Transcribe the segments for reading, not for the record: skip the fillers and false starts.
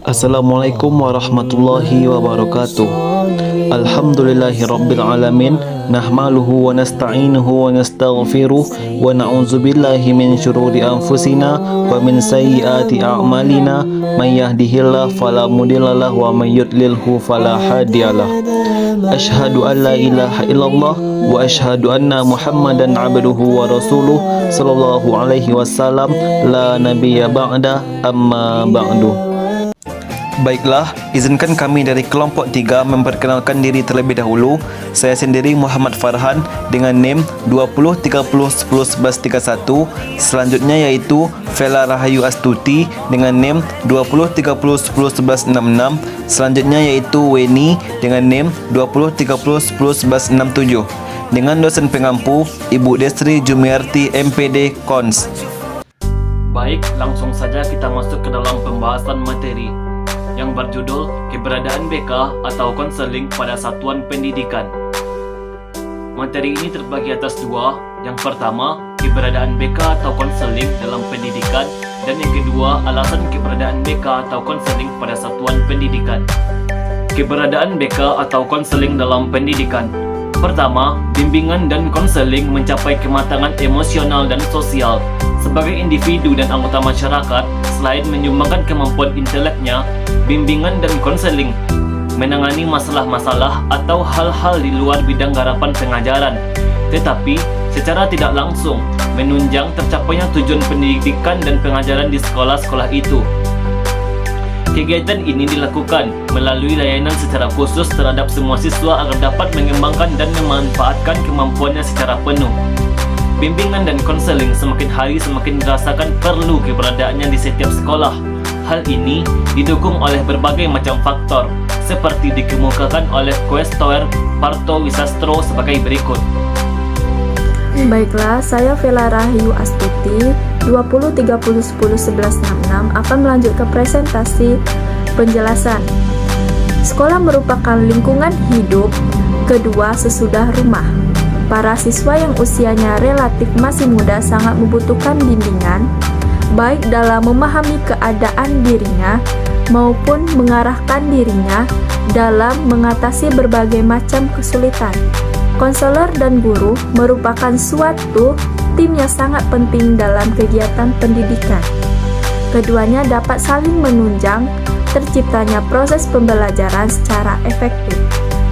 Assalamualaikum warahmatullahi wabarakatuh. Alhamdulillahi rabbil alamin. Nahmaluhu wa nasta'inuhu wa nastaghfiruh wa na'udzubillahi min syururi anfusina wa min sayyiati a'malina. May yahdihillahu fala mudhillalah wa may yudlilhu fala hadiyalah. Asyhadu an la ilaha illallah wa asyhadu anna Muhammadan abduhu wa rasuluh sallallahu alaihi wasallam. La nabiyya ba'da, amma ba'du. Baiklah, izinkan kami dari kelompok 3 memperkenalkan diri terlebih dahulu. Saya sendiri Muhammad Farhan dengan NIM 2030101131. Selanjutnya yaitu Vela Rahayu Astuti dengan NIM 2030101166. Selanjutnya yaitu Weni dengan NIM 2030101167. Dengan dosen pengampu Ibu Desri Jumiarti MPD Kons. Baik, langsung saja kita masuk ke dalam pembahasan materi yang berjudul keberadaan BK atau konseling pada satuan pendidikan. Materi ini terbagi atas dua. Yang pertama, keberadaan BK atau konseling dalam pendidikan, dan yang kedua, alasan keberadaan BK atau konseling pada satuan pendidikan. Keberadaan BK atau konseling dalam pendidikan. Pertama, bimbingan dan konseling mencapai kematangan emosional dan sosial. Sebagai individu dan anggota masyarakat, selain menyumbangkan kemampuan inteleknya, bimbingan dan konseling menangani masalah-masalah atau hal-hal di luar bidang garapan pengajaran, tetapi secara tidak langsung menunjang tercapainya tujuan pendidikan dan pengajaran di sekolah-sekolah itu. Kegiatan ini dilakukan melalui layanan secara khusus terhadap semua siswa agar dapat mengembangkan dan memanfaatkan kemampuannya secara penuh. Bimbingan dan konseling semakin hari semakin dirasakan perlu keberadaannya di setiap sekolah. Hal ini didukung oleh berbagai macam faktor, seperti dikemukakan oleh Quaestor Parto Wisastro sebagai berikut. Baiklah, saya Vela Rahayu Astuti 2030101166 akan melanjutkan presentasi penjelasan. Sekolah merupakan lingkungan hidup kedua sesudah rumah. Para siswa yang usianya relatif masih muda sangat membutuhkan bimbingan, baik dalam memahami keadaan dirinya maupun mengarahkan dirinya dalam mengatasi berbagai macam kesulitan. Konselor dan guru merupakan suatu tim yang sangat penting dalam kegiatan pendidikan. Keduanya dapat saling menunjang terciptanya proses pembelajaran secara efektif.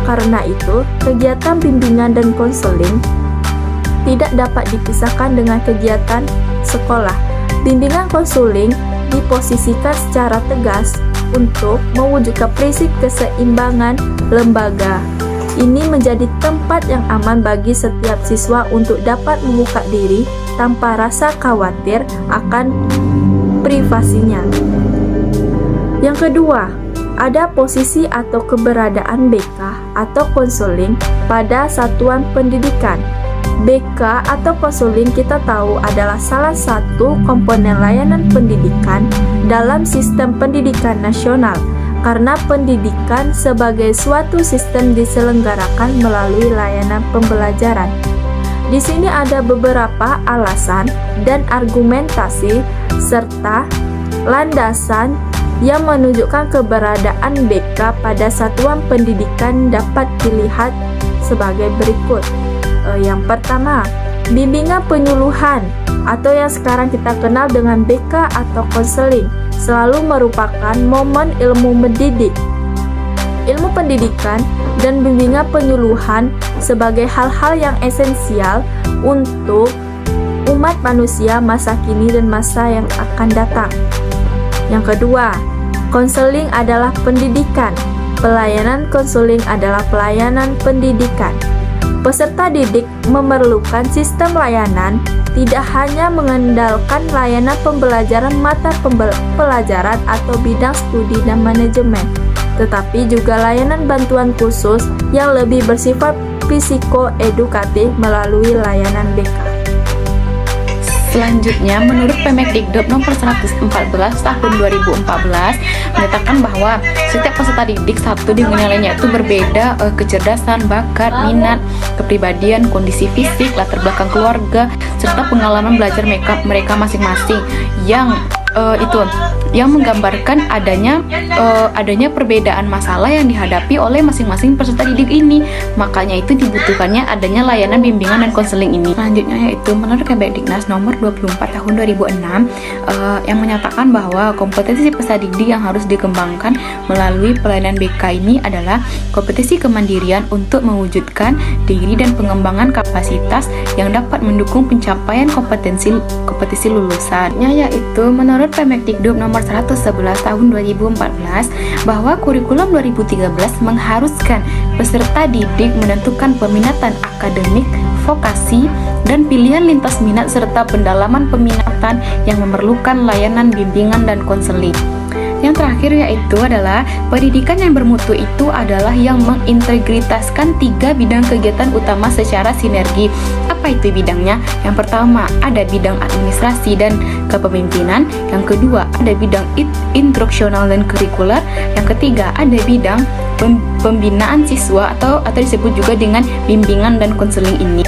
Karena itu, kegiatan bimbingan dan konseling tidak dapat dipisahkan dengan kegiatan sekolah. Bimbingan konseling diposisikan secara tegas untuk mewujudkan prinsip keseimbangan lembaga. Ini menjadi tempat yang aman bagi setiap siswa untuk dapat membuka diri tanpa rasa khawatir akan privasinya. Yang kedua, ada posisi atau keberadaan BK atau konseling pada satuan pendidikan. BK atau konseling kita tahu adalah salah satu komponen layanan pendidikan dalam sistem pendidikan nasional, karena pendidikan sebagai suatu sistem diselenggarakan melalui layanan pembelajaran. Di sini ada beberapa alasan dan argumentasi serta landasan yang menunjukkan keberadaan BK pada satuan pendidikan dapat dilihat sebagai berikut. Yang pertama, bimbingan penyuluhan atau yang sekarang kita kenal dengan BK atau konseling selalu merupakan momen ilmu mendidik. Ilmu pendidikan dan bimbingan penyuluhan sebagai hal-hal yang esensial untuk umat manusia masa kini dan masa yang akan datang. Yang kedua, konseling adalah pendidikan. Pelayanan konseling adalah pelayanan pendidikan. Peserta didik memerlukan sistem layanan tidak hanya mengandalkan layanan pembelajaran mata pelajaran atau bidang studi dan manajemen, tetapi juga layanan bantuan khusus yang lebih bersifat psikoedukatif melalui layanan BK. Selanjutnya, menurut Permendikbud nomor 114 tahun 2014 menyatakan bahwa setiap peserta didik satu dengan yang lainnya itu berbeda, kecerdasan, bakat, minat, kepribadian, kondisi fisik, latar belakang keluarga, serta pengalaman belajar mereka masing-masing yang itu yang menggambarkan adanya perbedaan masalah yang dihadapi oleh masing-masing peserta didik ini. Makanya itu dibutuhkannya adanya layanan bimbingan dan konseling ini. Selanjutnya yaitu menurut Kemdiknas nomor 24 tahun 2006 yang menyatakan bahwa kompetensi peserta didik yang harus dikembangkan melalui pelayanan BK ini adalah kompetensi kemandirian untuk mewujudkan diri dan pengembangan kapasitas yang dapat mendukung pencapaian kompetensi lulusan. Yaitu menurut Permendikbud nomor 111 tahun 2014 bahwa kurikulum 2013 mengharuskan peserta didik menentukan peminatan akademik, vokasi, dan pilihan lintas minat serta pendalaman peminatan yang memerlukan layanan bimbingan dan konseling. Yang terakhir yaitu adalah pendidikan yang bermutu itu adalah yang mengintegritaskan 3 bidang kegiatan utama secara sinergi. Apa itu bidangnya? Yang pertama ada bidang administrasi dan kepemimpinan, yang kedua ada bidang instruksional dan kurikuler, yang ketiga ada bidang pembinaan siswa atau disebut juga dengan bimbingan dan konseling ini.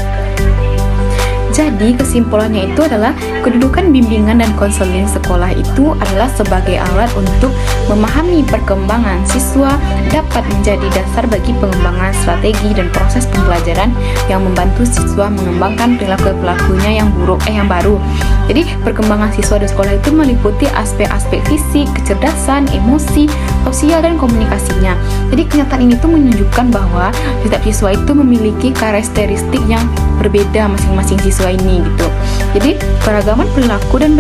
Jadi kesimpulannya itu adalah kedudukan bimbingan dan konseling sekolah itu adalah sebagai alat untuk memahami perkembangan siswa, dapat menjadi dasar bagi pengembangan strategi dan proses pembelajaran yang membantu siswa mengembangkan perilaku-perilakunya yang baru. Jadi perkembangan siswa di sekolah itu meliputi aspek-aspek fisik, kecerdasan, emosi, sosial, dan komunikasinya. Jadi kenyataan ini tuh menunjukkan bahwa setiap siswa itu memiliki karakteristik yang berbeda masing-masing siswa ini gitu. Jadi keragaman perilaku dan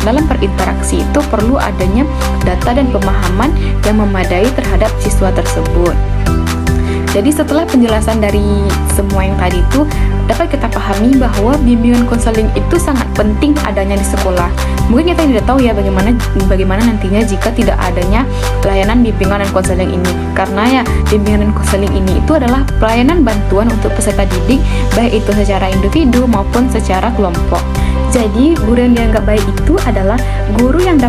dalam berinteraksi itu perlu adanya data dan pemahaman yang memadai terhadap siswa tersebut. Jadi setelah penjelasan dari semua yang tadi itu, dapat kita pahami bahwa bimbingan konseling itu sangat penting adanya di sekolah. Mungkin kita tidak tahu ya bagaimana nantinya jika tidak adanya layanan bimbingan dan konseling ini. Karena ya bimbingan dan konseling ini itu adalah pelayanan bantuan untuk peserta didik, baik itu secara individu maupun secara kelompok. Jadi guru yang dianggap baik itu adalah guru yang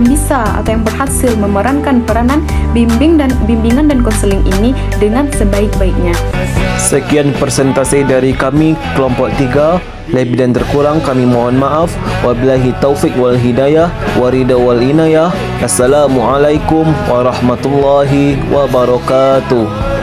bisa atau yang berhasil memerankan peranan bimbingan dan konseling ini dengan sebaik-baiknya. Sekian presentasi dari kami kelompok 3. Lebih dan terkurang kami mohon maaf. Wabillahi taufik wal hidayah warida wal inayah. Assalamualaikum warahmatullahi wabarakatuh.